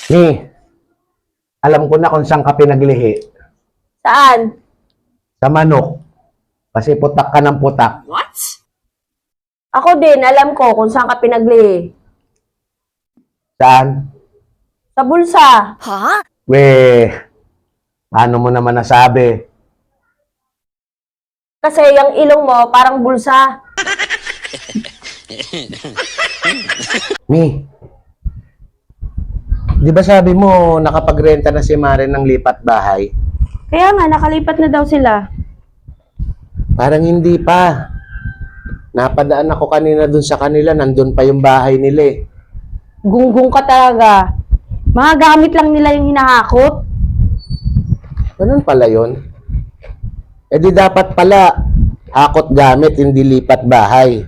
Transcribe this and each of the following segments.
Ni, alam ko na kung saan ka pinaglihi. Saan? Sa manok. Kasi putak ka ng putak. Ako din, alam ko kung saan ka pinaglihi. Saan? Sa bulsa. We, paano mo naman nasabi? Kasi yung ilong mo parang bulsa. Ni, di ba sabi mo nakapagrenta na si Maren ng lipat bahay? Kaya nga, nakalipat na daw sila. Parang hindi pa. Napadaan ako kanina dun sa kanila, nandun pa yung bahay nila eh. Gunggong ka talaga. Mga gamit lang nila yung hinahakot. Ganun pala yun. Eh di dapat pala, hakot gamit, hindi lipat bahay.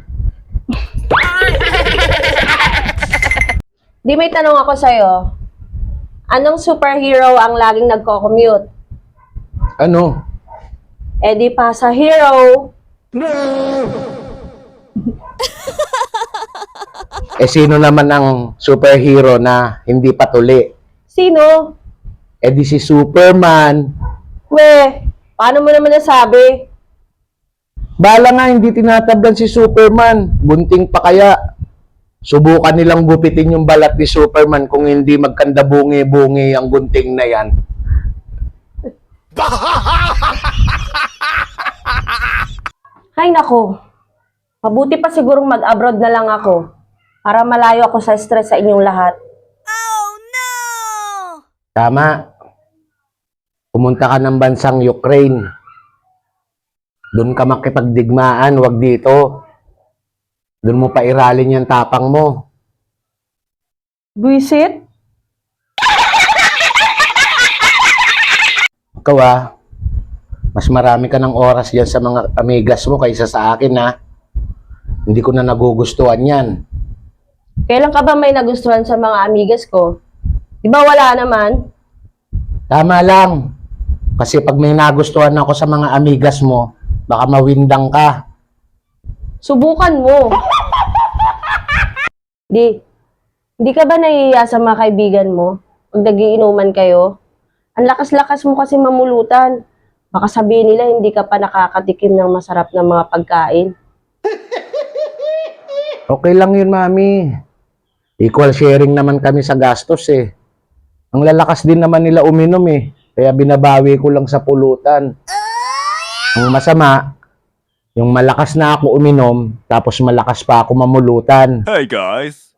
Di may tanong ako sa'yo. Anong superhero ang laging nagko-commute? Ano? Eh di pa sa hero. Eh sino naman ang superhero na hindi patuli? Sino? Eh di si Superman. We, paano mo naman nasabi? Bala nga hindi tinatablan si Superman. Bunting pa kaya. Subukan nilang gupitin yung balat ni Superman kung hindi magkanda bungi-bungi ang gunting na yan. Ay nako. Mabuti pa sigurong mag-abroad na lang ako para malayo ako sa stress sa inyong lahat. Tama. Pumunta ka ng bansang Ukraine. Doon ka makipagdigmaan, wag dito. Doon mo pa iralin yung tapang mo. Buisit? Ikaw mas marami ka ng oras dyan sa mga amigas mo kaysa sa akin Hindi ko na nagugustuhan yan. Kailan ka ba may nagustuhan sa mga amigas ko? Di ba wala naman? Tama lang. Kasi pag may nagustuhan ako sa mga amigas mo, baka mawindang ka. Subukan mo. Di ka ba nahihiya sa mga kaibigan mo? Pag nagiinuman kayo? Ang lakas-lakas mo kasi mamulutan. Baka sabihin nila hindi ka pa nakakatikim ng masarap na mga pagkain. Okay lang yun, Mami. Equal sharing naman kami sa gastos eh. Ang lalakas din naman nila uminom eh. Kaya binabawi ko lang sa pulutan. Ang masama, yung malakas na ako uminom, tapos malakas pa ako mamulutan. Hey guys.